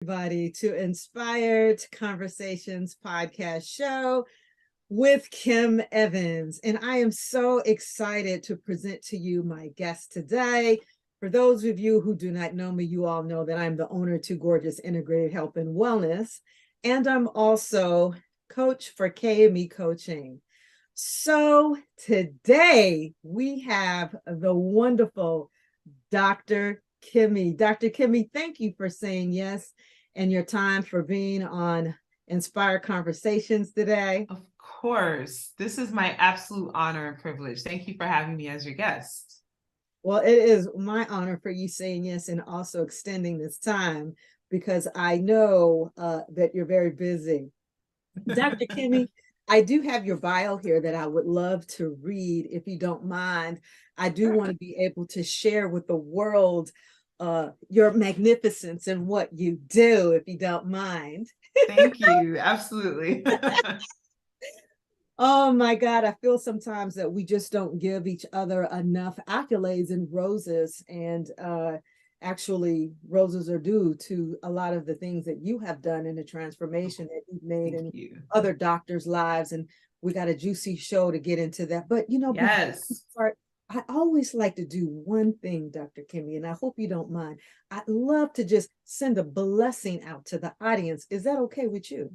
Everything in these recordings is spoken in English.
Everybody to Inspired Conversations podcast show with Kim Evans. And I am so excited to present to you my guest today. For those of you who do not know me, you all know that I'm the owner to Gorgeous Integrated Health and Wellness. And I'm also coach for Kimmy Coaching. So today we have the wonderful Dr. Kimmy. Dr. Kimmy, thank you for saying yes and your time for being on Inspired Conversations today. Of course. This is my absolute honor and privilege. Thank you for having me as your guest. Well, it is my honor for you saying yes and also extending this time because I know that you're very busy. Dr. Kimmy, I do have your bio here that I would love to read if you don't mind. I do want to be able to share with the world your magnificence and what you do, if you don't mind. Thank you. Absolutely. Oh my God, I feel sometimes that we just don't give each other enough accolades and roses. And actually, roses are due to a lot of the things that you have done in the transformation that you've made in other doctors' lives. And we got a juicy show to get into that. But, you know, yes. I always like to do one thing, Dr. Kimmy, and I hope you don't mind. I'd love to just send a blessing out to the audience. Is that okay with you?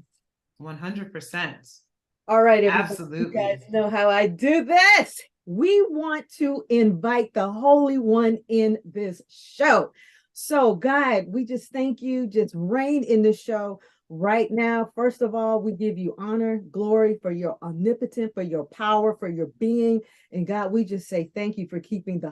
100%. All right, everybody. Absolutely. You guys know how I do this. We want to invite the Holy One in this show. So, God, we just thank you. Just reign in the show right now. First of all, we give you honor, glory for your omnipotence, for your power, for your being. And God, we just say thank you for keeping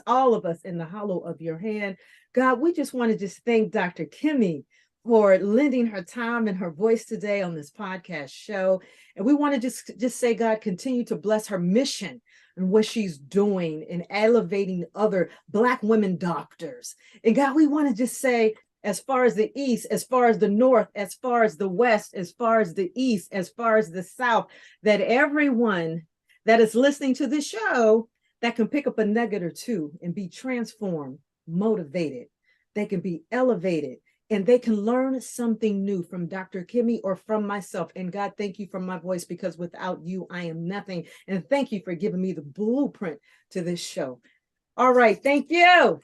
all of us in the hollow of your hand. God, we just want to just thank Dr. Kimmy for lending her time and her voice today on this podcast show. And we want to just say, God, continue to bless her mission and what she's doing in elevating other Black women doctors. And God, we want to just say, as far as the East, as far as the North, as far as the West, as far as the East, as far as the South, that everyone that is listening to this show that can pick up a nugget or two and be transformed, motivated, they can be elevated, and they can learn something new from Dr. Kimmy or from myself. And God, thank you for my voice, because without you, I am nothing. And thank you for giving me the blueprint to this show. All right. Thank you,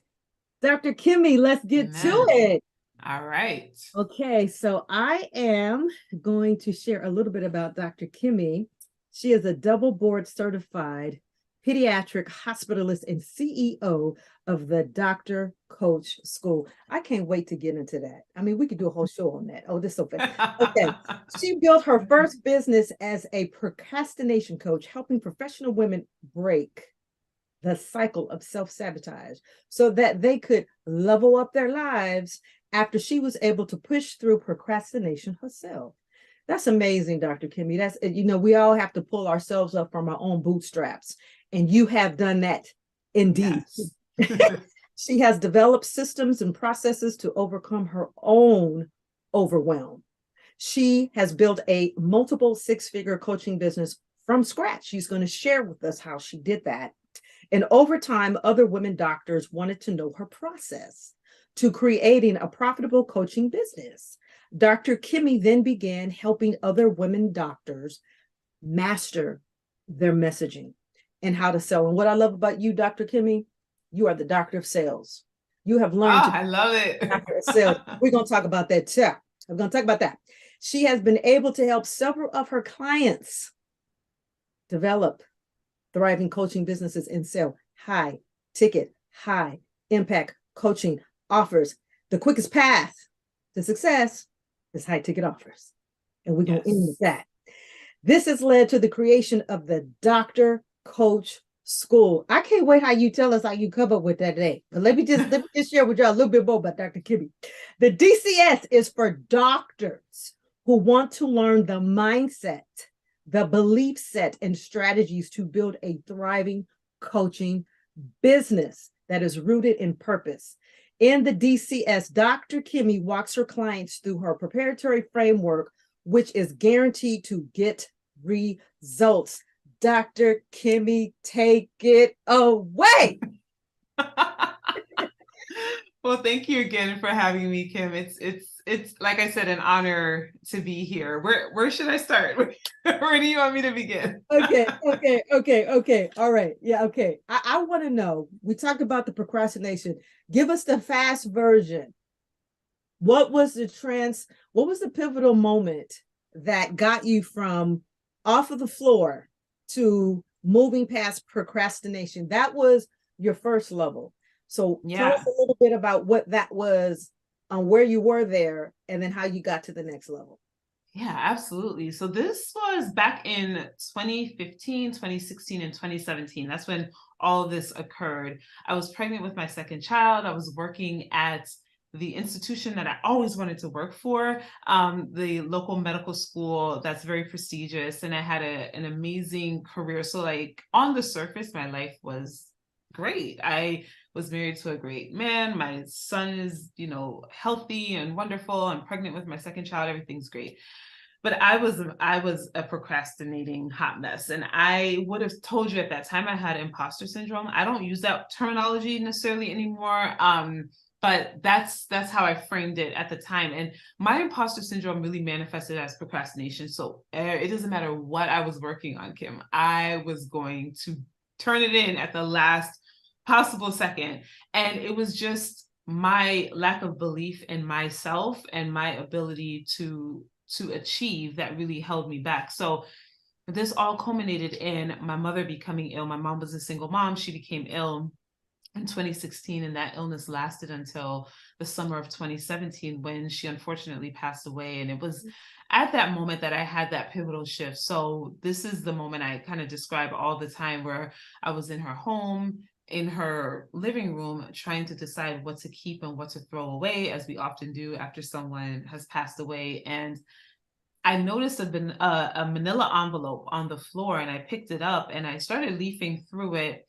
Dr. Kimmy. Let's get to it. All right. Okay. So I am going to share a little bit about Dr. Kimmy. She is a double board certified pediatric hospitalist and CEO of the Doctor Coach School. I can't wait to get into that. I mean, we could do a whole show on that. Oh, this is so fun. Okay. She built her first business as a procrastination coach, helping professional women break the cycle of self-sabotage so that they could level up their lives after she was able to push through procrastination herself. That's amazing, Dr. Kimmy. That's, you know, we all have to pull ourselves up from our own bootstraps. And you have done that indeed. Yes. She has developed systems and processes to overcome her own overwhelm. She has built a multiple six-figure coaching business from scratch. She's going to share with us how she did that. And over time, other women doctors wanted to know her process to creating a profitable coaching business. Dr. Kimmy then began helping other women doctors master their messaging and how to sell. And what I love about you, Dr. Kimmy, you are the doctor of sales. You have learned. I love it. Doctor of sales. We're going to talk about that too. I'm going to talk about that. She has been able to help several of her clients develop thriving coaching businesses and sell high ticket, high impact coaching offers. The quickest path to success is high ticket offers. And we're going to end with that. This has led to the creation of the Dr. Coach School. I can't wait how you tell us how you come up with that today. But let me just share with y'all a little bit more about Dr. Kimmy. The DCS is for doctors who want to learn the mindset, the belief set, and strategies to build a thriving coaching business that is rooted in purpose. In the DCS, Dr. Kimmy walks her clients through her preparatory framework, which is guaranteed to get results. Dr. Kimmy, take it away. Well, thank you again for having me, Kim. It's like I said, an honor to be here. Where should I start? Where do you want me to begin? Okay. All right. Yeah, okay. I want to know. We talked about the procrastination. Give us the fast version. What was the pivotal moment that got you from off of the floor to moving past procrastination? That was your first level. So tell us Yeah. a little bit about what that was, where you were there, and then how you got to the next level. Yeah, absolutely. So this was back in 2015, 2016, and 2017. That's when all of this occurred. I was pregnant with my second child. I was working at the institution that I always wanted to work for, the local medical school that's very prestigious. And I had an amazing career. So like on the surface, my life was great. I was married to a great man. My son is, healthy and wonderful. I'm pregnant with my second child. Everything's great. But I was a procrastinating hot mess. And I would have told you at that time I had imposter syndrome. I don't use that terminology necessarily anymore. But that's how I framed it at the time. And my imposter syndrome really manifested as procrastination. So it doesn't matter what I was working on, Kim, I was going to turn it in at the last possible second. And it was just my lack of belief in myself and my ability to achieve that really held me back. So this all culminated in my mother becoming ill. My mom was a single mom. She became ill in 2016, and that illness lasted until the summer of 2017 when she unfortunately passed away. And it was at that moment that I had that pivotal shift. So this is the moment I kind of describe all the time, where I was in her home, in her living room, trying to decide what to keep and what to throw away, as we often do after someone has passed away. And I noticed a manila envelope on the floor, and I picked it up and I started leafing through it.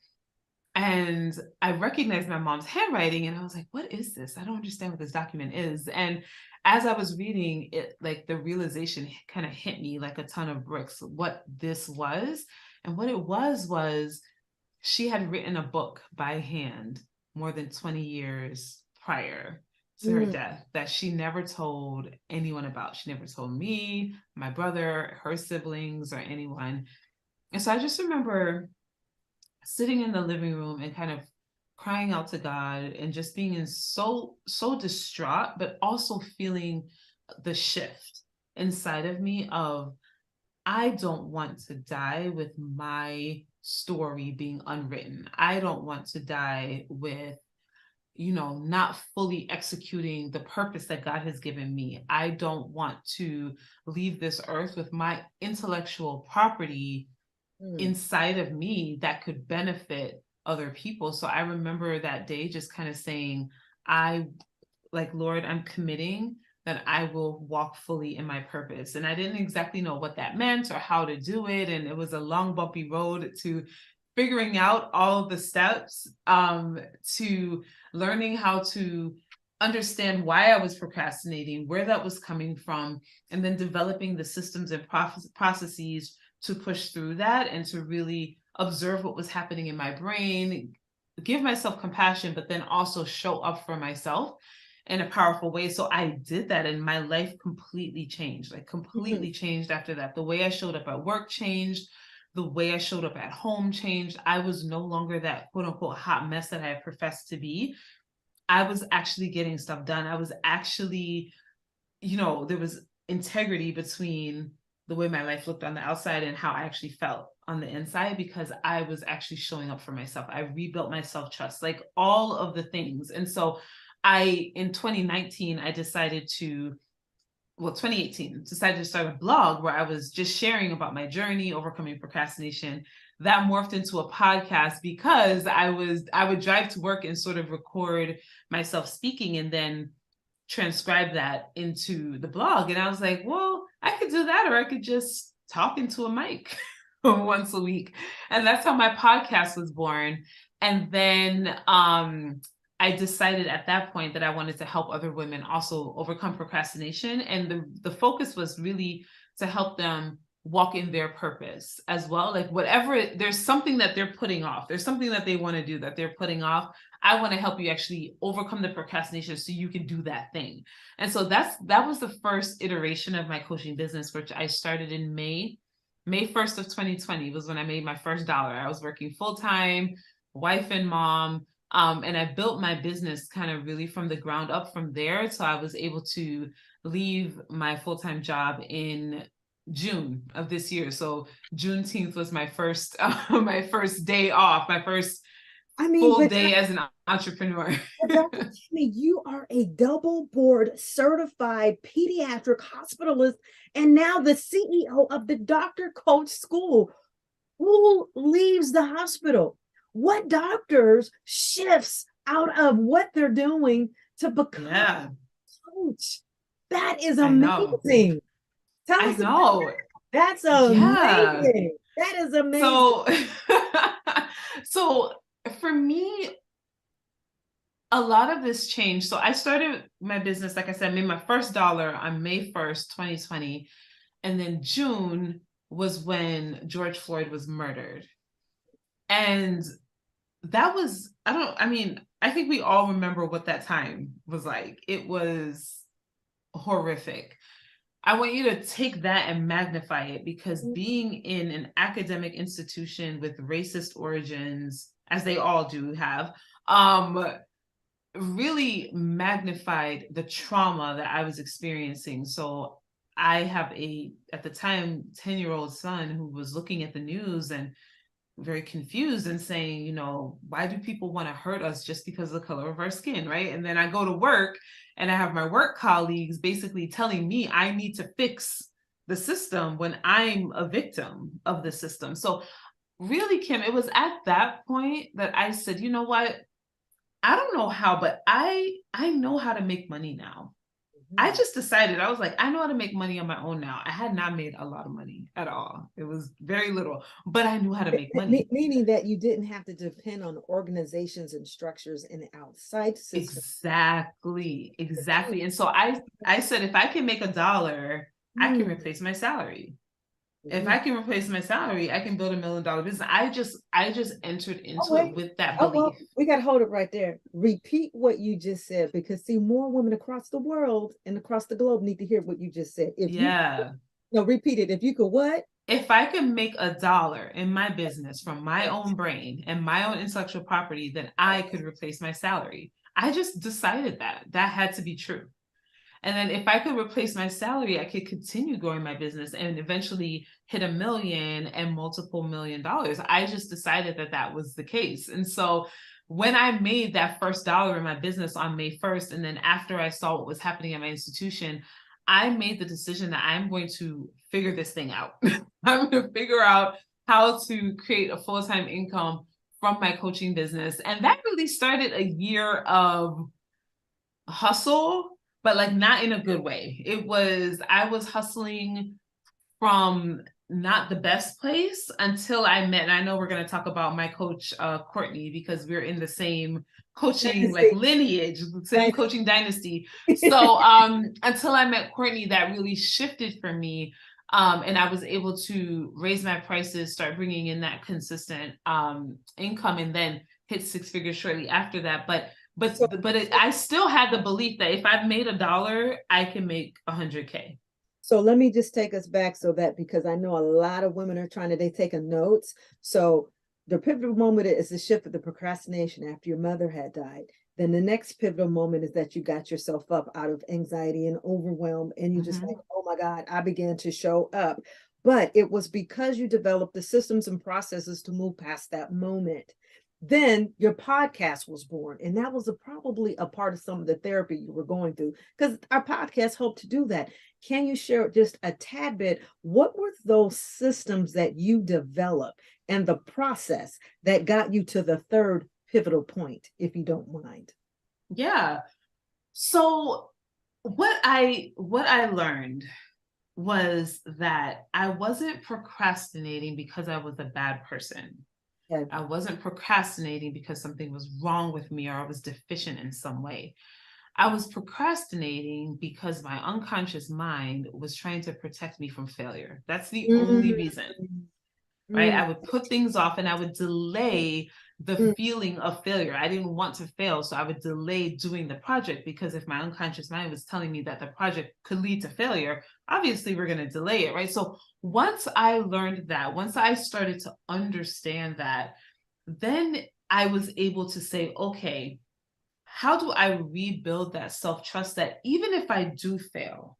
And I recognized my mom's handwriting, and I was like, what is this? I don't understand what this document is. And as I was reading it, like the realization kind of hit me like a ton of bricks, what this was. And what it was she had written a book by hand more than 20 years prior to her death that she never told anyone about. She never told me, my brother, her siblings, or anyone. And so I just remember sitting in the living room and kind of crying out to God and just being so distraught, but also feeling the shift inside of me of, I don't want to die with my story being unwritten. I don't want to die with, not fully executing the purpose that God has given me. I don't want to leave this earth with my intellectual property inside of me that could benefit other people. So I remember that day just kind of saying, Lord, I'm committing that I will walk fully in my purpose. And I didn't exactly know what that meant or how to do it. And it was a long, bumpy road to figuring out all of the steps, to learning how to understand why I was procrastinating, where that was coming from, and then developing the systems and processes to push through that and to really observe what was happening in my brain, give myself compassion, but then also show up for myself in a powerful way. So I did that, and my life completely changed, changed after that. The way I showed up at work changed. The way I showed up at home changed. I was no longer that quote unquote hot mess that I professed to be. I was actually getting stuff done. I was actually, there was integrity between the way my life looked on the outside and how I actually felt on the inside, because I was actually showing up for myself. I rebuilt my self-trust, like all of the things. And so in 2019, I decided to, 2018, decided to start a blog where I was just sharing about my journey, overcoming procrastination. That morphed into a podcast because I would drive to work and sort of record myself speaking and then transcribe that into the blog. And I was like, well, I could do that, or I could just talk into a mic once a week. And that's how my podcast was born. And then I decided at that point that I wanted to help other women also overcome procrastination. And the focus was really to help them walk in their purpose as well. Like whatever, there's something that they're putting off. There's something that they want to do that they're putting off. I want to help you actually overcome the procrastination so you can do that thing. And so that was the first iteration of my coaching business, which I started in May 1st of 2020 was when I made my first dollar. I was working full-time, wife and mom. And I built my business kind of really from the ground up from there. So I was able to leave my full-time job in June of this year. So Juneteenth was my first my first day off, my first full But day as an entrepreneur. Dr. Kimmy, you are a double board certified pediatric hospitalist and now the CEO of the Doctor Coach School. Who leaves the hospital? What doctors shifts out of what they're doing to become a coach? That is amazing. Tell I us know. about that. That's Yeah. amazing. That is amazing. So for me, a lot of this changed. So I started my business, like I said, made my first dollar on May 1st, 2020. And then June was when George Floyd was murdered. And that was, I think we all remember what that time was like. It was horrific. I want you to take that and magnify it, because being in an academic institution with racist origins, as they all do have, really magnified the trauma that I was experiencing. So I have at the time, 10-year-old son who was looking at the news and very confused and saying, why do people want to hurt us just because of the color of our skin, right? And then I go to work and I have my work colleagues basically telling me I need to fix the system when I'm a victim of the system. So really, Kim, it was at that point that I said, you know what? I don't know how, but I know how to make money now. I just decided, I was like, I know how to make money on my own now. I had not made a lot of money at all. It was very little, but I knew how to make money. Meaning that you didn't have to depend on organizations and structures in the outside system. Exactly. And so I said, if I can make $1, I can replace my salary. If I can replace my salary, I can build $1 million business. I just entered into it with that belief. Well, we got to hold it right there. Repeat what you just said, because see, more women across the world and across the globe need to hear what you just said. Repeat it. If you could what? If I could make $1 in my business from my own brain and my own intellectual property, then I could replace my salary. I just decided that had to be true. And then if I could replace my salary, I could continue growing my business and eventually hit $1 million and multiple $1 million. I just decided that was the case. And so when I made that first dollar in my business on May 1st, and then after I saw what was happening at my institution, I made the decision that I'm going to figure this thing out. I'm going to figure out how to create a full-time income from my coaching business. And that really started a year of hustle, but like not in a good way. I was hustling from not the best place until I met, and I know we're going to talk about my coach, Courtney, because we're in the same coaching like lineage, the same coaching dynasty. So until I met Courtney, that really shifted for me. And I was able to raise my prices, start bringing in that consistent income, and then hit 6 figures shortly after that. But I still had the belief that if I've made $1, I can make 100K. So let me just take us back because I know a lot of women are they take a notes. So the pivotal moment is the shift of the procrastination after your mother had died. Then the next pivotal moment is that you got yourself up out of anxiety and overwhelm, and you just like, oh my God, I began to show up. But it was because you developed the systems and processes to move past that moment. Then your podcast was born, and that was probably a part of some of the therapy you were going through, because our podcast helped to do that. Can you share just a tad bit? What were those systems that you developed and the process that got you to the third pivotal point, if you don't mind? Yeah. So what I learned was that I wasn't procrastinating because I was a bad person. Okay. I wasn't procrastinating because something was wrong with me or I was deficient in some way. I was procrastinating because my unconscious mind was trying to protect me from failure. That's the only Mm, reason, right? mm, I would put things off and I would delay the mm. feeling of failure. I didn't want to fail, so I would delay doing the project, because if my unconscious mind was telling me that the project could lead to failure, obviously we're going to delay it, right? So once I learned that, once I started to understand that, then I was able to say, okay, how do I rebuild that self-trust that even if I do fail,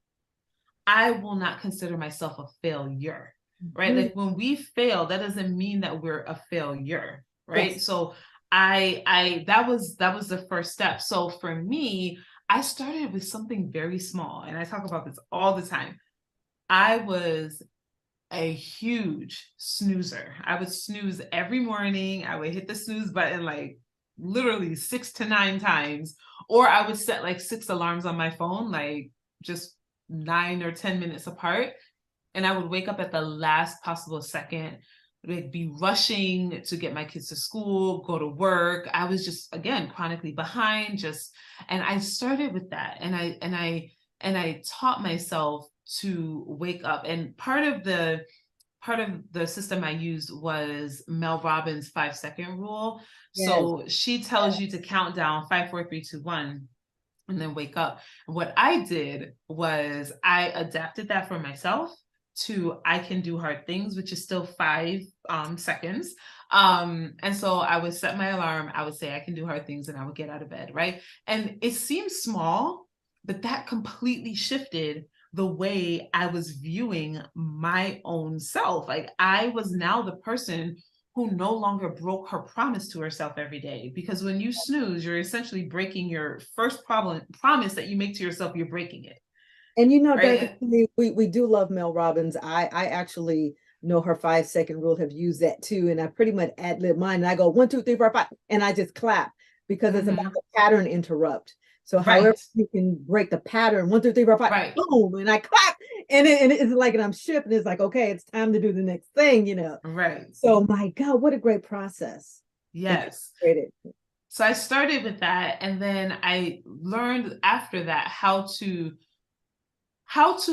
I will not consider myself a failure, right? Mm. Like when we fail, that doesn't mean that we're a failure, right? Yes. So I that was the first step. So for me, I started with something very small, and I talk about this all the time. I was a huge snoozer. I would snooze every morning. I would hit the snooze button like literally 6 to 9 times, or I would set like 6 alarms on my phone, like just 9 or 10 minutes apart. And I would wake up at the last possible second, like be rushing to get my kids to school, go to work. I was just, again, chronically behind, just, and I started with that. And I taught myself to wake up. And part of the system I used was Mel Robbins' 5 second rule. Yes. So she tells you to count down 5, 4, 3, 2, 1, and then wake up. And what I did was I adapted that for myself to I can do hard things, which is still 5 seconds. And so I would set my alarm, I would say I can do hard things, and I would get out of bed, right? And it seems small, but that completely shifted the way I was viewing my own self. Like I was now the person who no longer broke her promise to herself every day. Because when you snooze, you're essentially breaking your first promise that you make to yourself, you're breaking it, And you know, Dr. right? Kimmy, we do love Mel Robbins. I actually know her 5 second rule, have used that too. And I pretty much ad lib mine. And I go 1, 2, 3, 4, 5, and I just clap because it's about Mm-hmm. the pattern interrupt. So however Right, you can break the pattern, 1, 2, 3, 4, 5, right, boom, and I clap. And it's like, and I'm shifting. It's like, okay, it's time to do the next thing, you know. right. So my God, what a great process. Yes. Integrated. So I started with that, and then I learned after that how to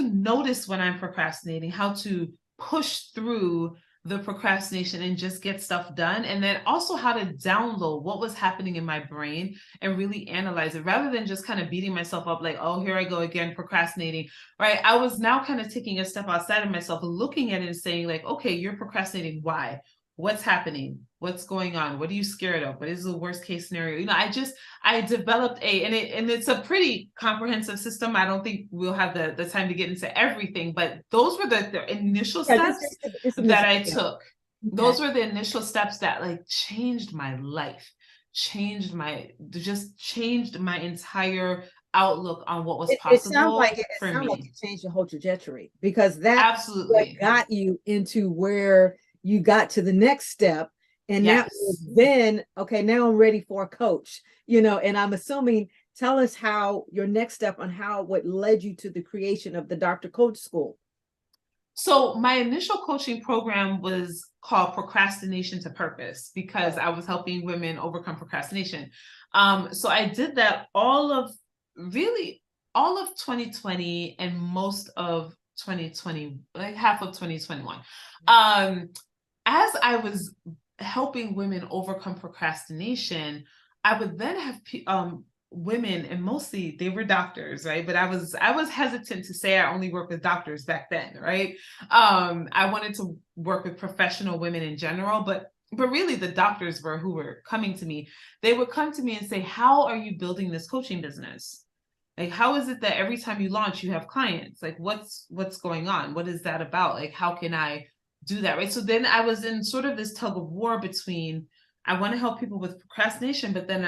notice when I'm procrastinating, how to push through the procrastination and just get stuff done. And then also how to download what was happening in my brain and really analyze it rather than just kind of beating myself up like, oh, here I go again, procrastinating, right? I was now kind of taking a step outside of myself, looking at it and saying, like, okay, you're procrastinating. Why? What's happening? What's going on? What are you scared of? What is the worst case scenario? I developed and it's a pretty comprehensive system. I don't think we'll have the time to get into everything, but those were the initial Yeah, steps it's in that this. I Yeah. took. Okay. Those were the initial steps that like changed my life, just changed my entire outlook on what was It sounds like possible it for sounds like me. it changed your whole trajectory because that's what Absolutely. got you into where you got to the next step. And that was Yes. then, okay, now I'm ready for a coach, you know, and I'm assuming, tell us how your next step on how what led you to the creation of the Dr. Coach School. So my initial coaching program was called Procrastination to Purpose because I was helping women overcome procrastination. So I did that really all of 2020 and most of 2020, like half of 2021. As I was helping women overcome procrastination, I would then have women, and mostly they were doctors, right? But I was hesitant to say I only work with doctors back then, right? I wanted to work with professional women in general, but really the doctors were who were coming to me. They would come to me and say, "How are you building this coaching business? Like, how is it that every time you launch, you have clients? Like, what's going on? What is that about? Like, how can I do that?" Right. So then I was in sort of this tug of war between I want to help people with procrastination, but then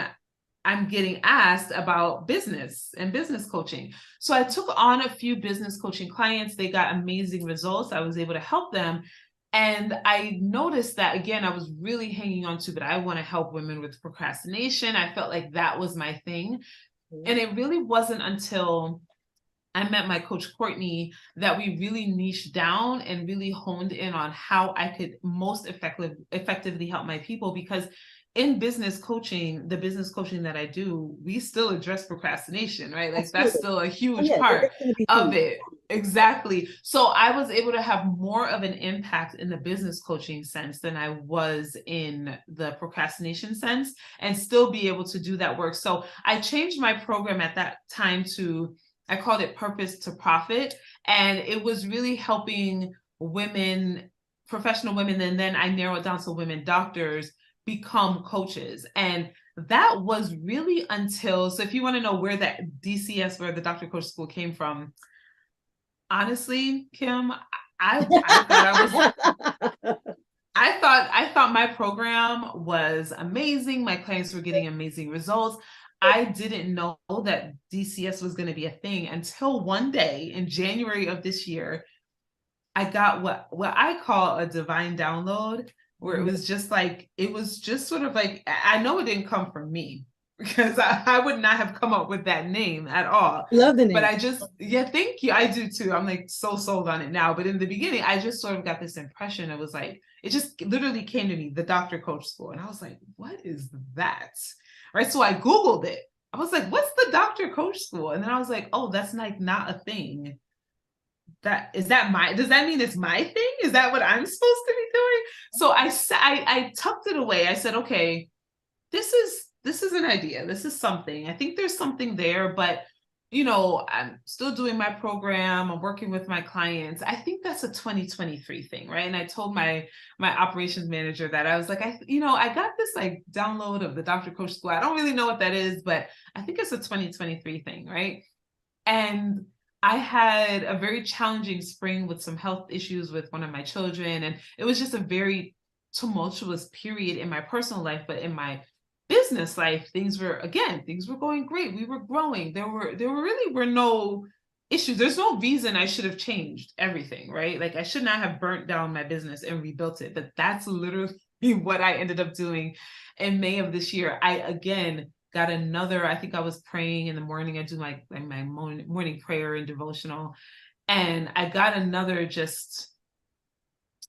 I'm getting asked about business and business coaching. So I took on a few business coaching clients. They got amazing results. I was able to help them. And I noticed that again, I was really hanging on to, but I want to help women with procrastination. I felt like that was my thing. And it really wasn't until I met my coach Courtney that we really niched down and really honed in on how I could most effectively help my people, because in business coaching, the business coaching that I do, we still address procrastination, right? Like that's Absolutely. still a Oh, huge yeah, part that's going to be of huge. it. Exactly. So I was able to have more of an impact in the business coaching sense than I was in the procrastination sense, and still be able to do that work. So I changed my program at that time to, I called it Purpose to Profit. And it was really helping women, professional women, and then I narrowed down to women doctors become coaches. And that was really until, so if you want to know where that DCS, where the Dr. Coach School came from, honestly, Kim, I thought I was I thought my program was amazing. My clients were getting amazing results. I didn't know that DCS was going to be a thing until one day in January of this year, I got what I call a divine download, where it was just like, it was just sort of like, I know it didn't come from me, because I would not have come up with that name at all. Love the But name. I just, yeah, thank you. I do too. I'm like so sold on it now. But in the beginning, I just sort of got this impression. It was like, it just literally came to me, the Dr. Coach School. And I was like, what is that? Right. So I Googled it. I was like, what's the Dr. Coach School? And then I was like, oh, that's like not a thing. Does that mean it's my thing? Is that what I'm supposed to be doing? So I tucked it away. I said, okay, this is an idea. This is something. I think there's something there, but I'm still doing my program. I'm working with my clients. I think that's a 2023 thing, right? And I told my operations manager that I was like, I got this like download of the Dr. Coach School. I don't really know what that is, but I think it's a 2023 thing, right? And I had a very challenging spring with some health issues with one of my children. And it was just a very tumultuous period in my personal life, but in my business life, things were going great. We were growing. There really were no issues. There's no reason I should have changed everything, right? Like I should not have burnt down my business and rebuilt it. But that's literally what I ended up doing in May of this year. I again got another, I think I was praying in the morning. I do my morning prayer and devotional. And I got another just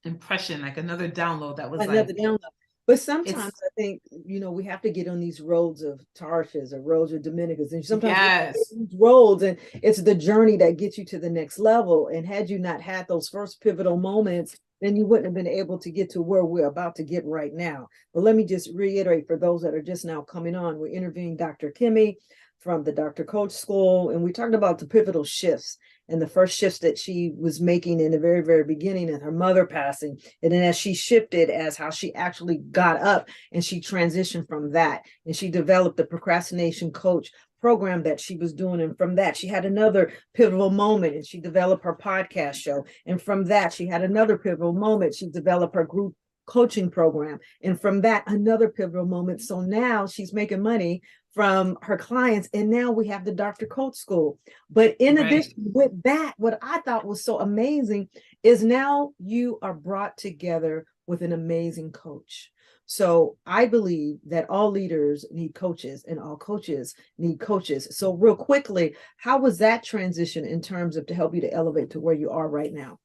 impression, like another download that was Another like, download. But sometimes it's, I think, we have to get on these roads of Tarshish or roads of Dominicus. And sometimes we get yes. these roads, and it's the journey that gets you to the next level. And had you not had those first pivotal moments, then you wouldn't have been able to get to where we're about to get right now. But let me just reiterate for those that are just now coming on, we're interviewing Dr. Kimmy from the Dr. Coach School, and we talked about the pivotal shifts and the first shifts that she was making in the very, very beginning, and her mother passing. And then as she shifted, as how she actually got up and she transitioned from that, and she developed the procrastination coach program that she was doing. And from that, she had another pivotal moment and she developed her podcast show. And from that, she had another pivotal moment. She developed her group coaching program. And from that, another pivotal moment. So now she's making money from her clients. And now we have the Dr. Coach School. But in addition with that, what I thought was so amazing is now you are brought together with an amazing coach. So I believe that all leaders need coaches and all coaches need coaches. So real quickly, how was that transition in terms of to help you to elevate to where you are right now?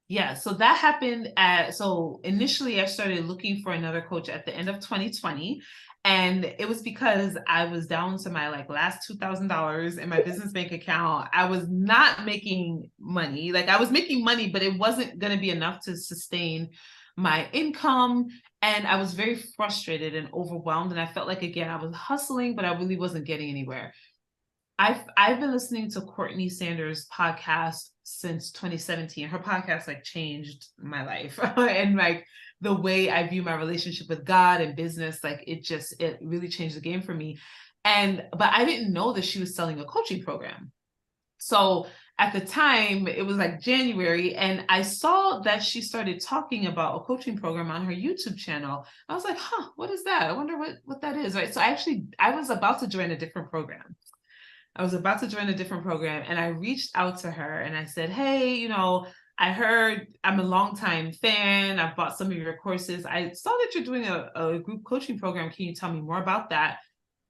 Yeah, so that happened so initially I started looking for another coach at the end of 2020. And it was because I was down to my like last $2,000 in my business bank account. I was not making money. Like I was making money, but it wasn't going to be enough to sustain my income. And I was very frustrated and overwhelmed. And I felt like, again, I was hustling, but I really wasn't getting anywhere. I've been listening to Courtney Sanders' podcast since 2017. Her podcast like changed my life and like the way I view my relationship with God and business. Like it really changed the game for me. But I didn't know that she was selling a coaching program. So at the time, it was like January, and I saw that she started talking about a coaching program on her YouTube channel. I was like, what is that? I wonder what that is, right? So I was about to join a different program. And I reached out to her and I said, hey, I heard I'm a longtime fan. I've bought some of your courses. I saw that you're doing a group coaching program. Can you tell me more about that?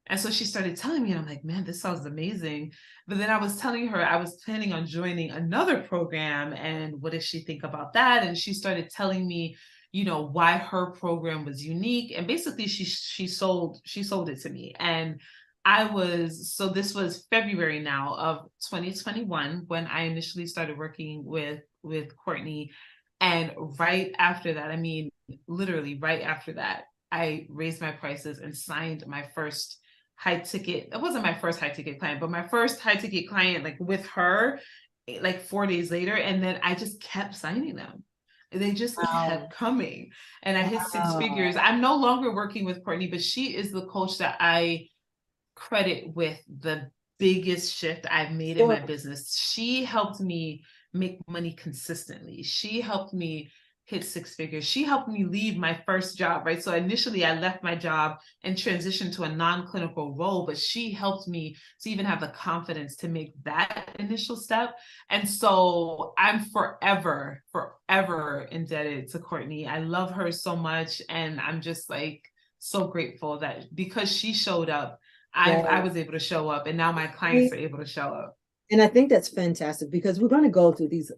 And so she started telling me, and I'm like, man, this sounds amazing. But then I was telling her I was planning on joining another program. And what does she think about that? And she started telling me, why her program was unique. And basically she sold it to me. And so this was February now of 2021 when I initially started working with Courtney. And right after that, I mean, literally right after that, I raised my prices and signed my first high ticket. It wasn't my first high ticket client, but my first high ticket client, like with her, like 4 days later. And then I just kept signing them. They just Wow. kept coming. And I hit six Wow. figures. I'm no longer working with Courtney, but she is the coach that I credit with the biggest shift I've made in my Sure. business. She helped me make money consistently. She helped me hit six figures. She helped me leave my first job, right? So initially I left my job and transitioned to a non-clinical role, but she helped me to even have the confidence to make that initial step. And so I'm forever, forever indebted to Courtney. I love her so much. And I'm just like so grateful that because she showed up, I Right. was able to show up, and now my clients are able to show up. And I think that's fantastic because we're going to go through these,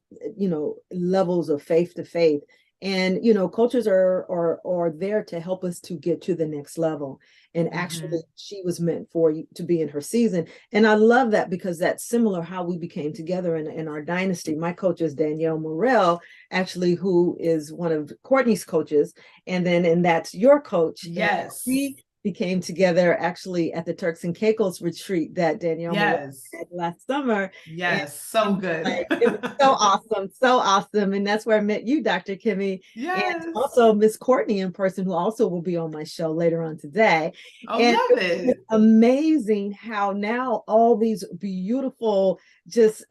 levels of faith to faith. And, coaches are there to help us to get to the next level. And actually, Mm-hmm. she was meant for you to be in her season. And I love that because that's similar how we became together in our dynasty. My coach is Danielle Morrell, actually, who is one of Courtney's coaches. And that's your coach. And Yes. we became together actually at the Turks and Caicos retreat that Danielle Morrell Yes. last summer. And Yes. it So was good. like, it was so awesome, so awesome. And that's where I met you, Dr. Kimmy, and Yes. also Miss Courtney in person, who also will be on my show later on today. I And love it was it. amazing how now all these beautiful, just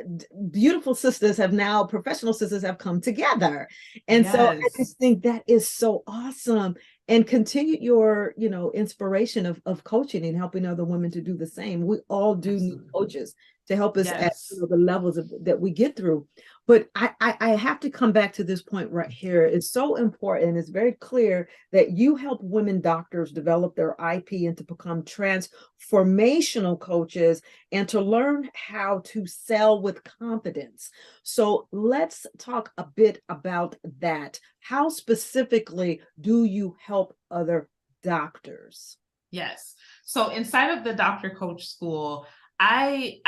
beautiful sisters have now, professional sisters have come together. And so I Yes. just think that is so awesome, and continue your inspiration of coaching and helping other women to do the same. We all do need Absolutely. coaches to help us at Yes. the levels that we get through. But I have to come back to this point right here. It's so important. It's very clear that you help women doctors develop their IP and to become transformational coaches and to learn how to sell with confidence. So let's talk a bit about that. How specifically do you help other doctors? Yes. So inside of the doctor coach school, I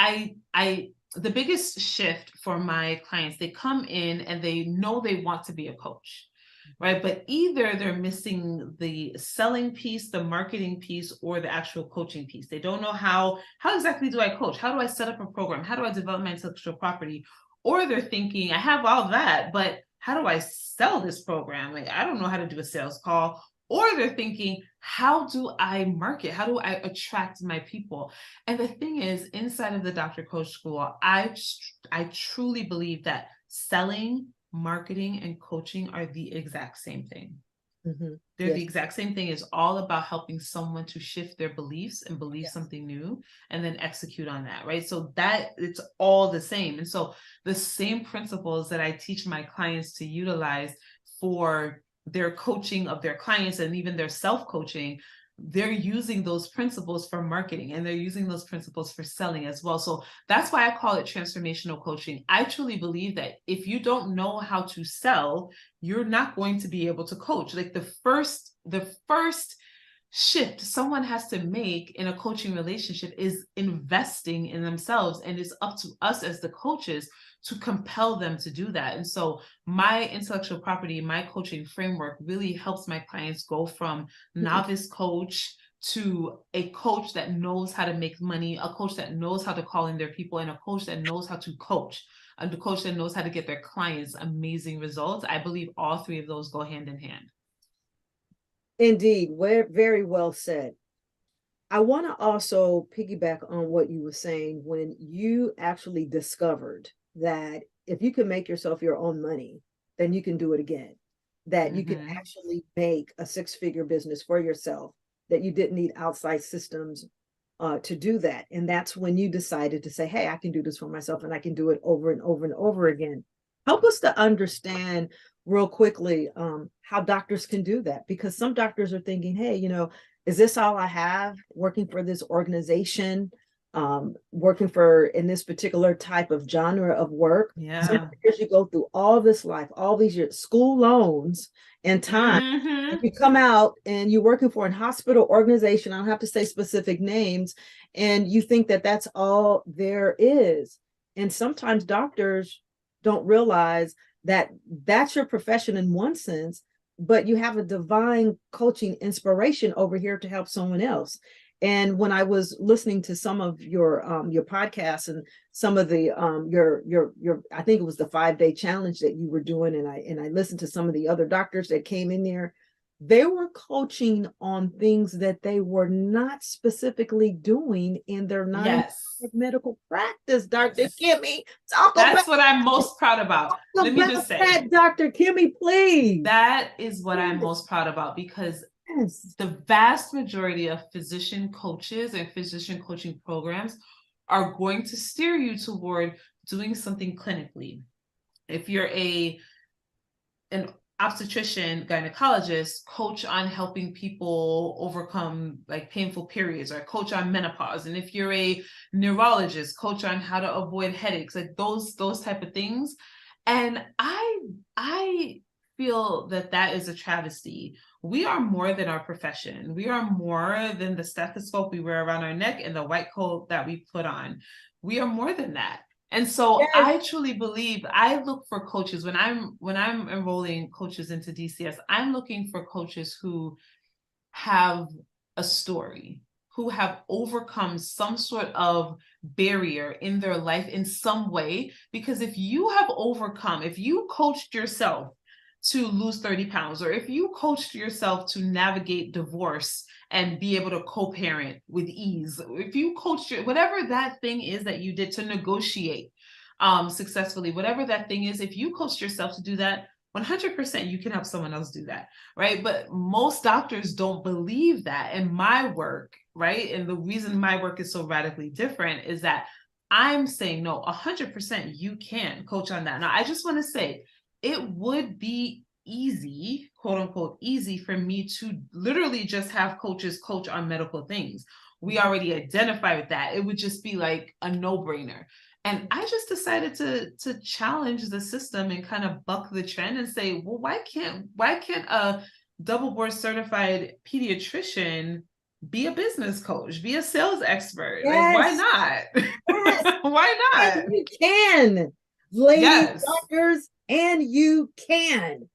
the biggest shift for my clients, they come in and they know they want to be a coach, right? But either they're missing the selling piece, the marketing piece, or the actual coaching piece. They don't know how exactly do I coach? How do I set up a program? How do I develop my intellectual property? Or they're thinking, I have all that, but how do I sell this program? Like, I don't know how to do a sales call. Or they're thinking, how do I market? How do I attract my people? And the thing is, inside of the Dr. Coach School, I truly believe that selling, marketing, and coaching are the exact same thing. Mm-hmm. They're the Yes. exact same thing. It's all about helping someone to shift their beliefs and believe Yes. something new and then execute on that, right? So that it's all the same. And so the same principles that I teach my clients to utilize for their coaching of their clients and even their self-coaching, they're using those principles for marketing and they're using those principles for selling as well. So that's why I call it transformational coaching. I truly believe that if you don't know how to sell, you're not going to be able to coach. Like the first shift someone has to make in a coaching relationship is investing in themselves, and it's up to us as the coaches to compel them to do that. And so my intellectual property, my coaching framework really helps my clients go from novice coach to a coach that knows how to make money, a coach that knows how to call in their people, and a coach that knows how to coach, and the coach that knows how to get their clients amazing results. I believe all three of those go hand in hand. Indeed, very well said. I want to also piggyback on what you were saying when you actually discovered that if you can make yourself your own money, then you can do it again. That you can Mm-hmm. actually make a six-figure business for yourself, that you didn't need outside systems to do that. And that's when you decided to say, hey, I can do this for myself and I can do it over and over and over again. Help us to understand real quickly how doctors can do that, because some doctors are thinking, hey, is this all I have working for this organization? working for in this particular type of genre of work. Yeah. Sometimes you go through all this life, all these years, school loans and time, and Mm-hmm. you come out and you're working for a hospital organization. I don't have to say specific names, and you think that that's all there is. And sometimes doctors don't realize that that's your profession in one sense, but you have a divine coaching inspiration over here to help someone else. And when I was listening to some of your podcasts and some of the your I think it was the 5-day challenge that you were doing, and I listened to some of the other doctors that came in there, they were coaching on things that they were not specifically doing in their 9 Yes. medical practice. Dr. Yes. Kimmy, talk about That's what I'm most proud about. Let me just say, that, Dr. Kimmy, please. that is what I'm most proud about, because Yes. the vast majority of physician coaches and physician coaching programs are going to steer you toward doing something clinically. If you're an obstetrician, gynecologist, coach on helping people overcome like painful periods, or coach on menopause. And if you're a neurologist, coach on how to avoid headaches, like those type of things. And I feel that that is a travesty. We are more than our profession. We are more than the stethoscope we wear around our neck and the white coat that we put on. We are more than that. And so Yes. I truly believe, I look for coaches when I'm enrolling coaches into DCS, I'm looking for coaches who have a story, who have overcome some sort of barrier in their life in some way. Because if you have overcome, if you coached yourself to lose 30 pounds, or if you coached yourself to navigate divorce and be able to co-parent with ease, if you coached whatever that thing is that you did to negotiate successfully, whatever that thing is, if you coached yourself to do that, 100% you can help someone else do that, right? But most doctors don't believe that. And my work, right, and the reason my work is so radically different is that I'm saying, no, 100% you can coach on that. Now, I just want to say, it would be easy, quote unquote, easy for me to literally just have coaches coach on medical things. We already identify with that. It would just be like a no-brainer. And I just decided to challenge the system and kind of buck the trend and say, well, why can't a double board certified pediatrician be a business coach, be a sales expert? Like, why Yes. not? Yes. Why not? And you can, ladies, Yes. doctors, and you can.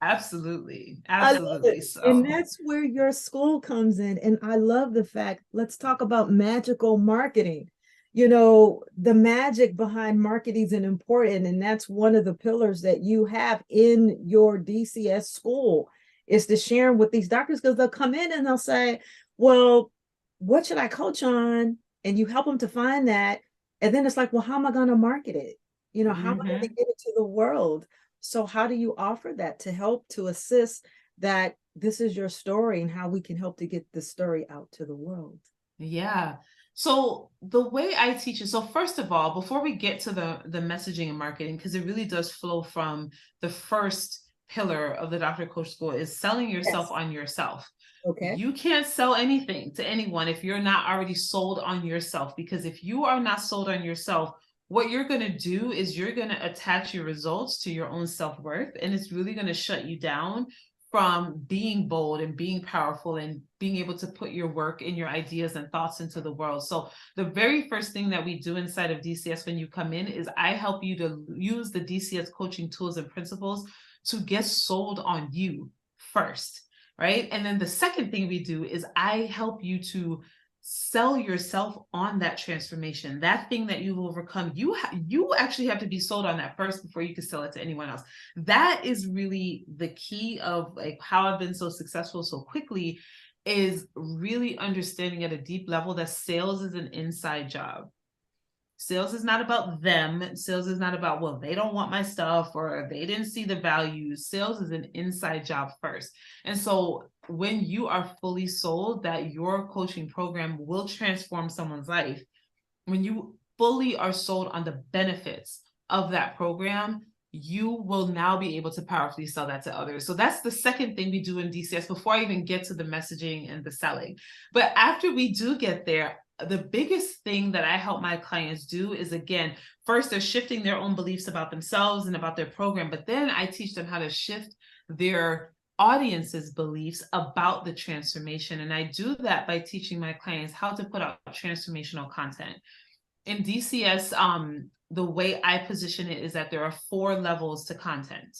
Absolutely. I love Absolutely. it. And So that's where your school comes in. And I love the fact, let's talk about magical marketing. You know, the magic behind marketing is important. And that's one of the pillars that you have in your DCS school, is to share with these doctors, because they'll come in and they'll say, well, what should I coach on? And you help them to find that. And then it's like, well, how am I going to market it? You know, how am I going to get it to the world? So how do you offer that to help to assist that this is your story and how we can help to get the story out to the world? yeah. So the way I teach it, so first of all, before we get to the messaging and marketing, because it really does flow from the first pillar of the Dr. Coach School, is selling yourself Yes. on yourself. Okay. You can't sell anything to anyone if you're not already sold on yourself, because if you are not sold on yourself, what you're going to do is you're going to attach your results to your own self-worth, and it's really going to shut you down from being bold and being powerful and being able to put your work and your ideas and thoughts into the world. So the very first thing that we do inside of DCS when you come in is I help you to use the DCS coaching tools and principles to get sold on you first, right? And then the second thing we do is I help you to sell yourself on that transformation, that thing that you've overcome. You actually have to be sold on that first before you can sell it to anyone else. That is really the key of like how I've been so successful so quickly, is really understanding at a deep level that sales is an inside job. Sales is not about them. Sales is not about, well, they don't want my stuff or they didn't see the value. Sales is an inside job first. And so when you are fully sold that your coaching program will transform someone's life, when you fully are sold on the benefits of that program, you will now be able to powerfully sell that to others. So that's the second thing we do in DCS before I even get to the messaging and the selling. But after we do get there, the biggest thing that I help my clients do is, again, first they're shifting their own beliefs about themselves and about their program, but then I teach them how to shift their audience's beliefs about the transformation. And I do that by teaching my clients how to put out transformational content. In DCS, the way I position it is that there are 4 levels to content.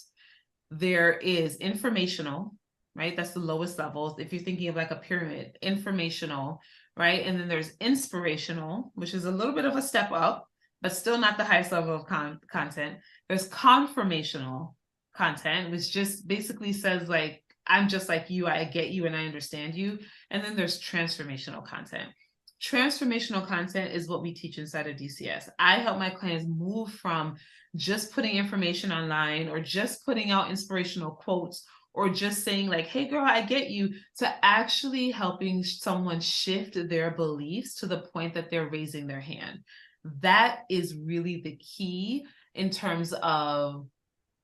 There is informational, right? That's the lowest level. If you're thinking of like a pyramid, informational, right? And then there's inspirational, which is a little bit of a step up, but still not the highest level of content. There's confirmational content, which just basically says like, I'm just like you, I get you, and I understand you. And then there's transformational content. Transformational content is what we teach inside of DCS. I help my clients move from just putting information online or just putting out inspirational quotes or just saying like, hey girl, I get you, to actually helping someone shift their beliefs to the point that they're raising their hand. That is really the key in terms of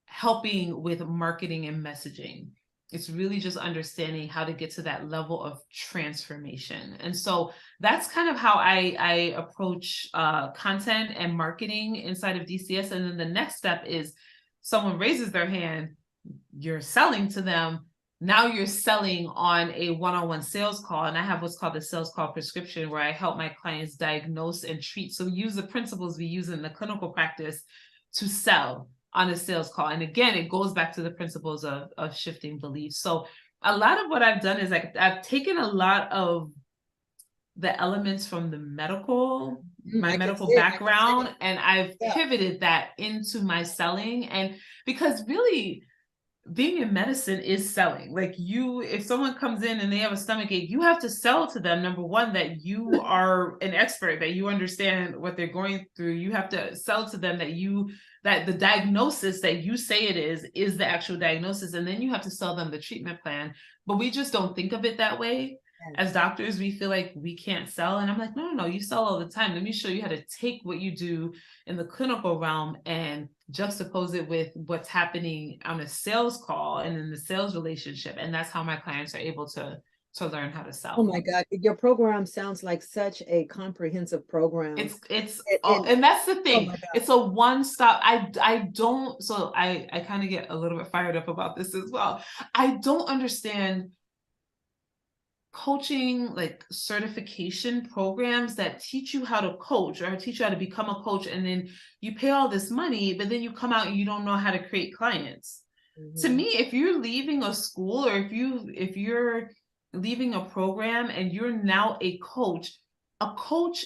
helping with marketing and messaging. It's really just understanding how to get to that level of transformation. And so that's kind of how I approach content and marketing inside of DCS. And then the next step is someone raises their hand, you're selling to them. Now you're selling on a one-on-one sales call. And I have what's called the sales call prescription, where I help my clients diagnose and treat. So use the principles we use in the clinical practice to sell on a sales call. And again, it goes back to the principles of shifting beliefs. So a lot of what I've done is like, I've taken a lot of the elements from the medical, my medical background, and I've pivoted that into my selling. And because really, being in medicine is selling. Like if someone comes in and they have a stomach ache, you have to sell to them, number one, that you are an expert, that you understand what they're going through. You have to sell to them that the diagnosis that you say it is the actual diagnosis. And then you have to sell them the treatment plan. But we just don't think of it that way. As doctors, we feel like we can't sell. And I'm like, no, you sell all the time. Let me show you how to take what you do in the clinical realm and juxtapose it with what's happening on a sales call and in the sales relationship. And that's how my clients are able to learn how to sell. Oh my God, your program sounds like such a comprehensive program. And that's the thing. Oh, it's a one-stop. I kind of get a little bit fired up about this as well. I don't understand coaching, like certification programs that teach you how to coach or teach you how to become a coach, and then you pay all this money, but then you come out and you don't know how to create clients. To me, if you're leaving a school or if you're leaving a program and you're now a coach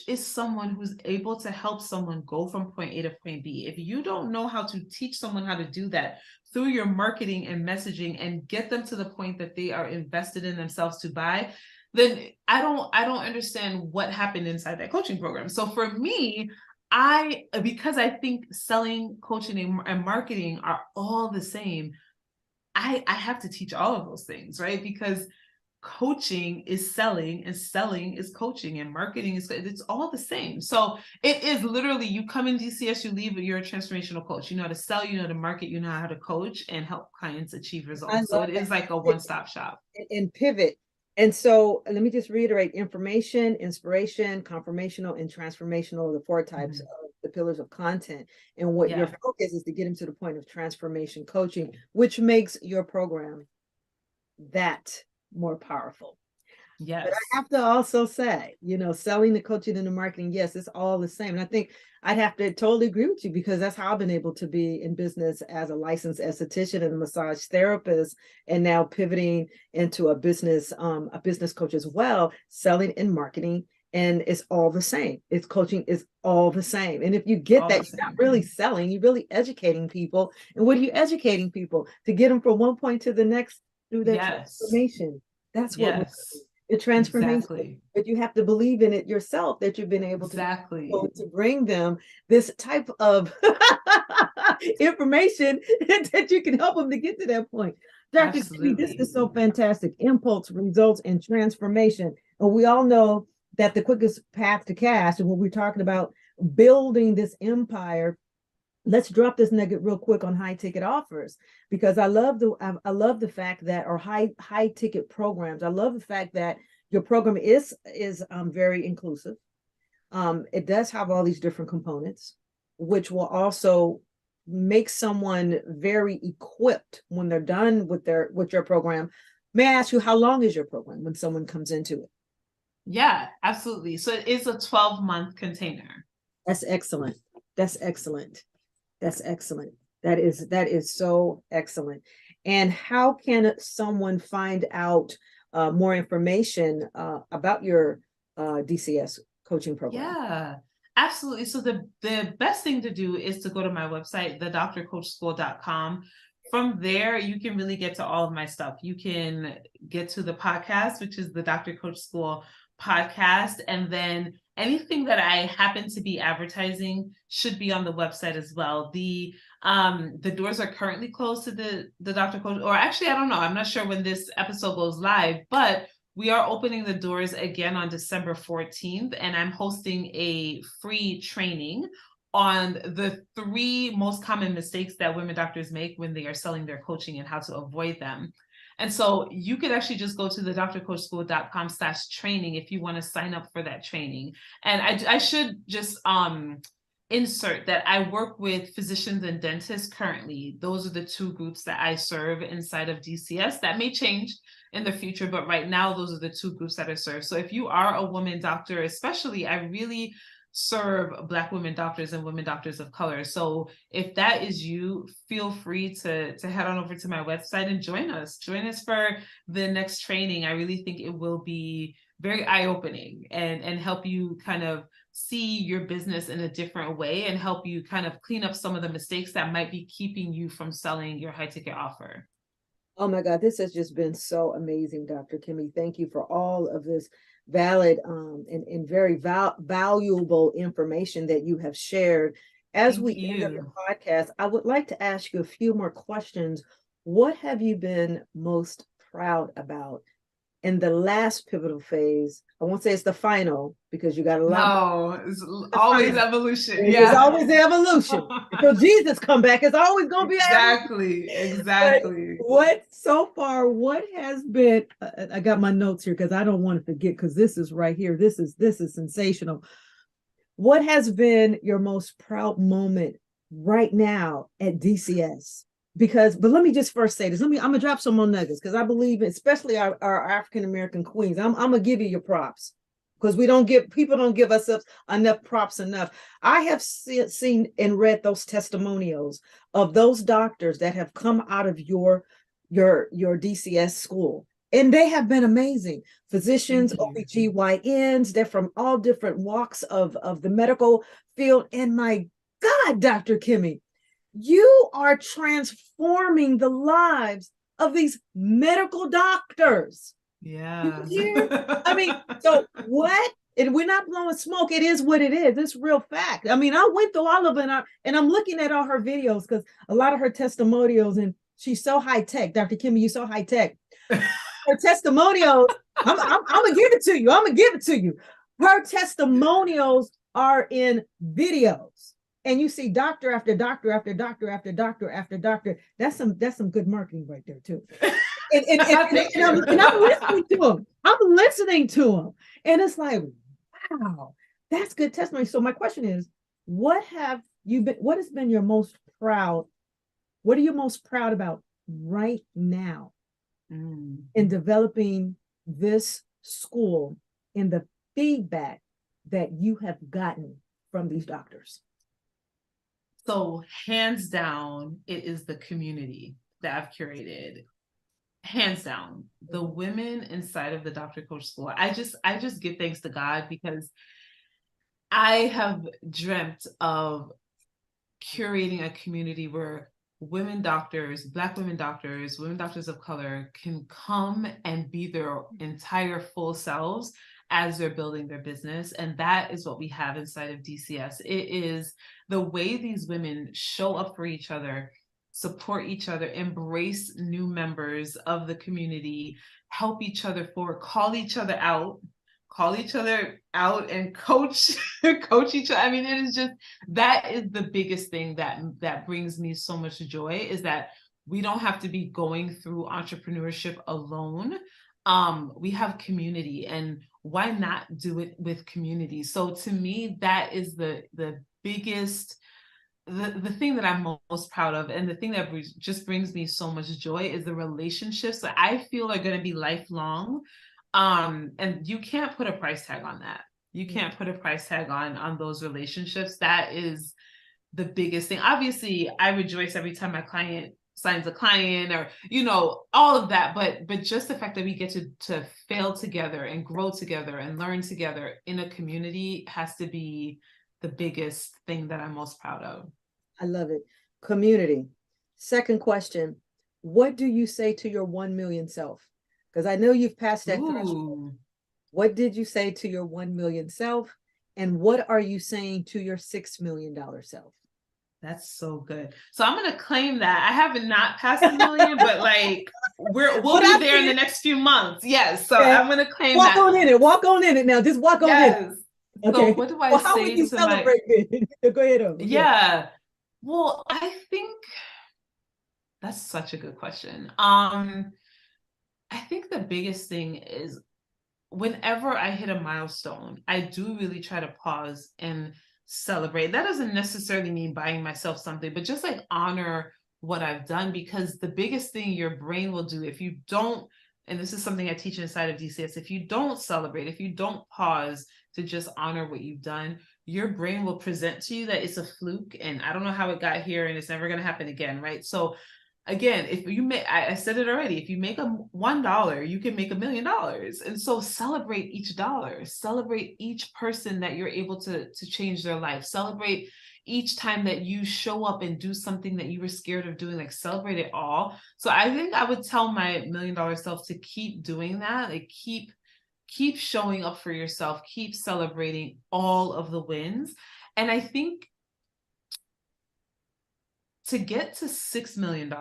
is someone who's able to help someone go from point A to point B. If you don't know how to teach someone how to do that through your marketing and messaging and get them to the point that they are invested in themselves to buy, then I don't understand what happened inside that coaching program. So for me, because I think selling, coaching, and marketing are all the same, I have to teach all of those things, right? Because coaching is selling and selling is coaching and marketing it's all the same. So it is literally, you come in DCS, you leave, you're a transformational coach. You know how to sell, you know how to market, you know how to coach and help clients achieve results. So it is like a one-stop shop. And pivot. And so let me just reiterate: information, inspiration, confirmational, and transformational are the 4 types of the pillars of content. And what your focus is to get them to the point of transformation coaching, which makes your program that more powerful. Yes. But I have to also say, selling, the coaching, and the marketing, yes, it's all the same. And I think I'd have to totally agree with you, because that's how I've been able to be in business as a licensed esthetician and a massage therapist, and now pivoting into a business coach as well, selling and marketing. And it's all the same. It's coaching is all the same. And if you get that, you're not really selling, you're really educating people. And what are you educating people? To get them from one point to the next through that transformation. That's what the transformation. Exactly. But you have to believe in it yourself, that you've been able to bring them this type of information that you can help them to get to that point. Dr. Kimmy, this is so fantastic. Impulse, results, and transformation. And we all know that the quickest path to cash, and when we're talking about building this empire, let's drop this nugget real quick on high ticket offers, because I love the fact that, or high ticket programs. I love the fact that your program is very inclusive. It does have all these different components, which will also make someone very equipped when they're done with your program. May I ask you, how long is your program when someone comes into it? Yeah, absolutely. So it is a 12-month container. That's excellent. That's excellent. That's excellent. That is so excellent. And how can someone find out more information about your DCS coaching program? Yeah, absolutely. So the best thing to do is to go to my website, thedoctorcoachschool.com. From there, you can really get to all of my stuff. You can get to the podcast, which is the Dr. Coach School podcast, and then anything that I happen to be advertising should be on the website as well. The doors are currently closed to the Dr. Coach, or actually, I don't know. I'm not sure when this episode goes live, but we are opening the doors again on December 14th, and I'm hosting a free training on the 3 most common mistakes that women doctors make when they are selling their coaching and how to avoid them. And so you could actually just go to the drcoachschool.com/training if you want to sign up for that training. And I should just insert that I work with physicians and dentists currently. Those are the 2 groups that I serve inside of DCS. That may change in the future, but right now those are the 2 groups that are served. So if you are a woman doctor, especially, I really serve Black women doctors and women doctors of color. So if that is you, feel free to head on over to my website and join us. Join us for the next training. I really think it will be very eye-opening and help you kind of see your business in a different way and help you kind of clean up some of the mistakes that might be keeping you from selling your high ticket offer. Oh my God, this has just been so amazing, Dr. Kimmy. Thank you for all of this valid and very valuable information that you have shared. As Thank we end up you. the podcast, I would like to ask you a few more questions. What have you been most proud about in the last pivotal phase? I won't say it's the final because you got a lot. No, it's always evolution. It's Yeah. always the evolution. Until Jesus come back, it's always going to be Exactly. Exactly. what so far, what has been, I got my notes here because I don't want to forget, because this is right here. This is sensational. What has been your most proud moment right now at DCS? But let me just first say this. I'm gonna drop some more nuggets because I believe, especially our African American queens. I'm gonna give you your props because people don't give us enough props enough. I have seen and read those testimonials of those doctors that have come out of your DCS school, and they have been amazing. Physicians, OBGYNs, they're from all different walks of the medical field. And my God, Dr. Kimmy, you are transforming the lives of these medical doctors. Yeah. You hear? I mean, so what? And we're not blowing smoke. It is what it is. It's real fact. I mean, I went through all of it, and I'm looking at all her videos because a lot of her testimonials, and she's so high tech. Dr. Kimmy, you're so high tech. Her testimonials, I'm gonna give it to you. I'm gonna give it to you. Her testimonials are in videos, and you see doctor after doctor after doctor after doctor after doctor. That's some good marketing right there too. And I'm listening to them. I'm listening to them, and it's like, wow, that's good testimony. So my question is, what has been your most proud? What are you most proud about right now in developing this school, in the feedback that you have gotten from these doctors? So hands down, it is the community that I've curated. Hands down, the women inside of the Dr. Coach School. I just give thanks to God because I have dreamt of curating a community where women doctors, Black women doctors, women doctors of color can come and be their entire full selves as they're building their business. And that is what we have inside of DCS. It is the way these women show up for each other, support each other, embrace new members of the community, help each other forward, call each other out and coach each other. I mean, it is just, that is the biggest thing that brings me so much joy, is that we don't have to be going through entrepreneurship alone. we have community, and why not do it with community? So to me, that is the biggest, the thing that I'm most proud of, and the thing that just brings me so much joy, is the relationships that I feel are going to be lifelong. And you can't put a price tag on that. You can't put a price tag on those relationships. That is the biggest thing. Obviously, I rejoice every time my client signs a client, or all of that, but just the fact that we get to fail together and grow together and learn together in a community has to be the biggest thing that I'm most proud of. I love it. Community. Second question. What do you say to your 1 million self? Because I know you've passed that threshold. Ooh, What did you say to your 1 million self? And what are you saying to your $6 million self? that's so good. So I'm gonna claim that I haven't not passed a million, but like we'll be there in the next few months. Yes. So I'm gonna claim walk that. on in it. Walk on in it now. Just walk on in it. Yes. Okay. So what do I Well, how say would you to my celebrate it? Go ahead on. yeah. Well, I think that's such a good question. I think the biggest thing is, whenever I hit a milestone, I do really try to pause and celebrate. That doesn't necessarily mean buying myself something, but just like honor what I've done, because the biggest thing your brain will do if you don't, and this is something I teach inside of DCS, if you don't celebrate, if you don't pause to just honor what you've done, your brain will present to you that it's a fluke and I don't know how it got here and it's never going to happen again, right? So again, if you make, I said it already, if you make $1, you can make $1 million. And so celebrate each dollar, celebrate each person that you're able to change their life, celebrate each time that you show up and do something that you were scared of doing, like celebrate it all. So I think I would tell my $1 million self to keep doing that, like keep showing up for yourself, keep celebrating all of the wins. And I think to get to $6 million,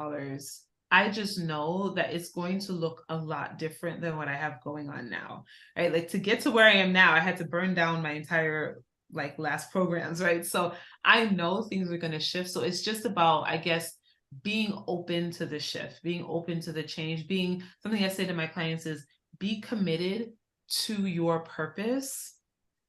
I just know that it's going to look a lot different than what I have going on now, right? Like to get to where I am now, I had to burn down my entire like last programs, right? So I know things are going to shift. So it's just about, I guess, being open to the shift, being open to the change, being something I say to my clients is be committed to your purpose,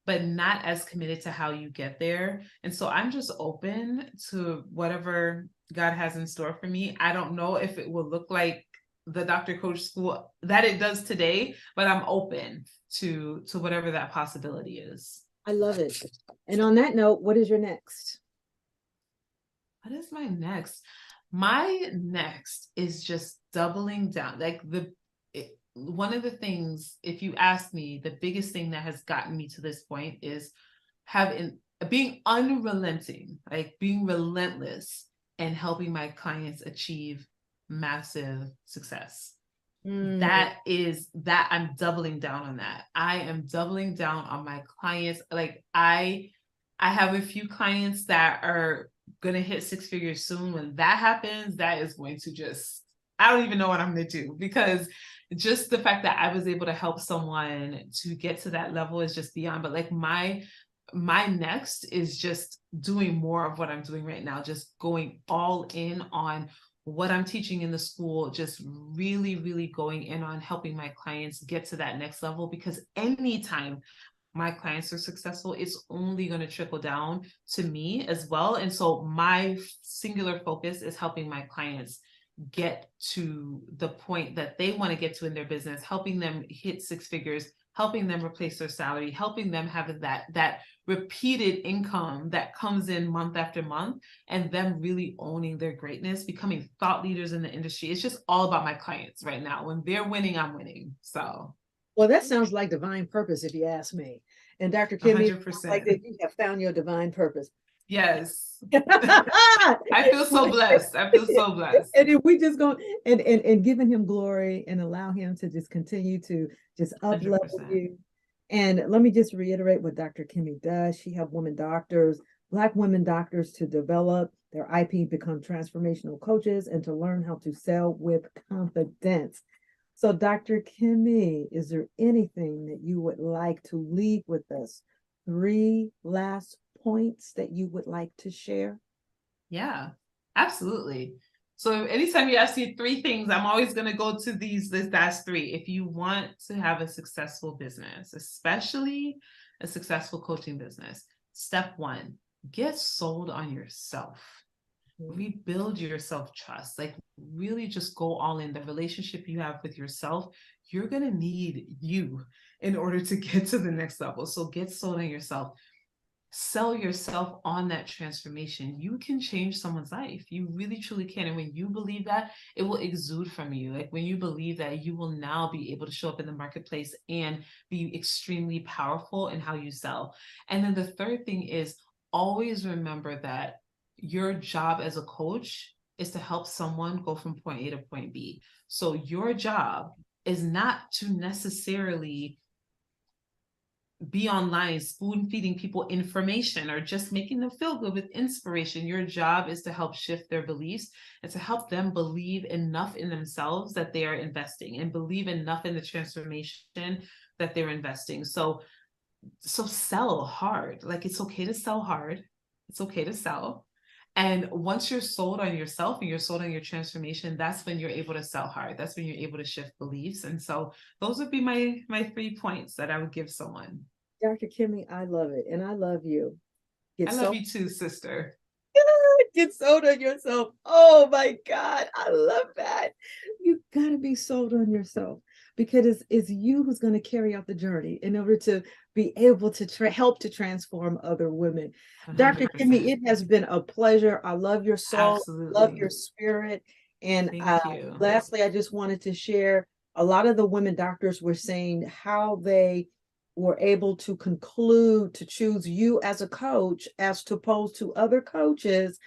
but not as committed to how you get there. And so I'm just open to whatever God has in store for me. I don't know if it will look like the Dr. Coach School that it does today, but I'm open to whatever that possibility is. I love it. And on that note, what is your next? What is my next? My next is just doubling down. Like one of the things, if you ask me, the biggest thing that has gotten me to this point is being unrelenting, like being relentless and helping my clients achieve massive success. That I'm doubling down on that. I am doubling down on my clients. Like I have a few clients that are going to hit 6 figures soon. When that happens, that is going to just, I don't even know what I'm going to do, because just the fact that I was able to help someone to get to that level is just beyond. But like my next is just doing more of what I'm doing right now, just going all in on what I'm teaching in the school, just really, really going in on helping my clients get to that next level, because anytime my clients are successful, it's only going to trickle down to me as well. And so my singular focus is helping my clients get to the point that they want to get to in their business, helping them hit 6 figures, helping them replace their salary, helping them have that repeated income that comes in month after month, and them really owning their greatness, becoming thought leaders in the industry. It's just all about my clients right now. When they're winning, I'm winning. So well, that sounds like divine purpose, if you ask me. And Dr. Kimmy, 100%. like that, you have found your divine purpose. Yes. I feel so blessed. I feel so blessed. And if we just go and giving him glory and allow him to just continue to just up level you. And let me just reiterate what Dr. Kimmy does. She helps women doctors, Black women doctors, to develop their IP, become transformational coaches, and to learn how to sell with confidence. So, Dr. Kimmy, is there anything that you would like to leave with us? 3 last points that you would like to share? Yeah, absolutely. So anytime you ask me three things, I'm always going to go to that's three. If you want to have a successful business, especially a successful coaching business, step one, get sold on yourself. Rebuild your self-trust. Like really just go all in. The relationship you have with yourself, you're going to need you in order to get to the next level. So get sold on yourself. Sell yourself on that transformation. You can change someone's life. You really truly can. And when you believe that, it will exude from you. Like when you believe that, you will now be able to show up in the marketplace and be extremely powerful in how you sell. And then the third thing is always remember that your job as a coach is to help someone go from point A to point B. So your job is not to necessarily be online spoon feeding people information or just making them feel good with inspiration. Your job is to help shift their beliefs and to help them believe enough in themselves that they are investing and believe enough in the transformation that they're investing. So sell hard. Like it's okay to sell hard. It's okay to sell. And once you're sold on yourself and you're sold on your transformation, that's when you're able to sell hard. That's when you're able to shift beliefs. And so those would be my 3 points that I would give someone. Dr. Kimmy, I love it. And I love you. I love you too, sister. Get sold on yourself. Oh my God. I love that. You got to be sold on yourself because it's you who's going to carry out the journey in order to be able to help to transform other women. 100%. Dr. Kimmy, it has been a pleasure. I love your soul. Absolutely. Love your spirit. And lastly, I just wanted to share a lot of the women doctors were saying how they were able to conclude to choose you as a coach as opposed to other coaches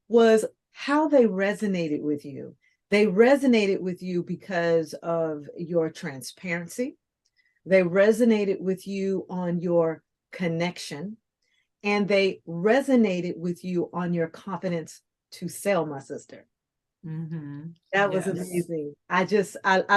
was how they resonated with you. They resonated with you because of your transparency. They resonated with you on your connection, and they resonated with you on your confidence to sell, my sister. Mm-hmm. That was amazing. I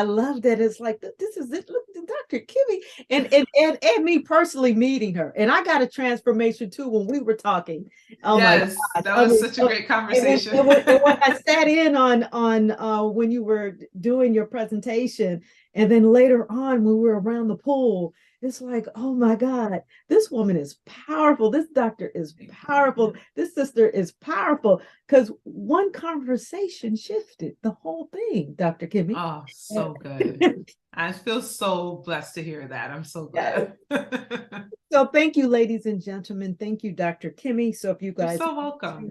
love that. It's like, this is it. Look, Dr. Kimmy and me personally meeting her. And I got a transformation too when we were talking. Oh my God. That was such a great conversation. And when I sat in on when you were doing your presentation, and then later on when we were around the pool, it's like, oh my God, this woman is powerful. This doctor is powerful. This sister is powerful, because one conversation shifted the whole thing, Dr. Kimmy. Oh, so good. I feel so blessed to hear that. I'm so glad. So thank you, ladies and gentlemen. Thank you, Dr. Kimmy. So if you guys You're so welcome.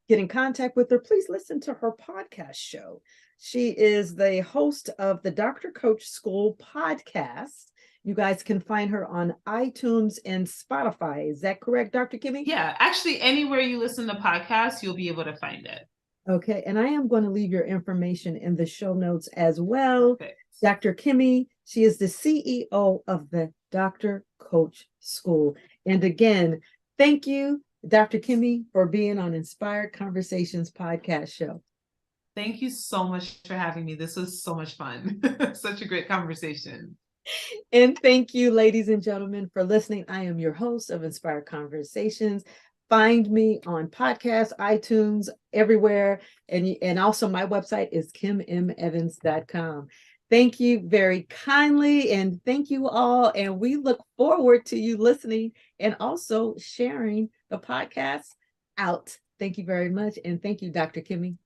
Get in contact with her, please listen to her podcast show. She is the host of the Dr. Coach School podcast. You guys can find her on iTunes and Spotify. Is that correct, Dr. Kimmy? Yeah, actually, anywhere you listen to podcasts, you'll be able to find it. Okay, and I am going to leave your information in the show notes as well. Perfect. Dr. Kimmy, she is the CEO of the Dr. Coach School. And again, thank you, Dr. Kimmy, for being on Inspired Conversations podcast show. Thank you so much for having me. This was so much fun. Such a great conversation. And thank you, ladies and gentlemen, for listening. I am your host of Inspired Conversations. Find me on podcasts, iTunes, everywhere. And also my website is kimmevans.com. Thank you very kindly. And thank you all. And we look forward to you listening and also sharing the podcast out. Thank you very much. And thank you, Dr. Kimmy.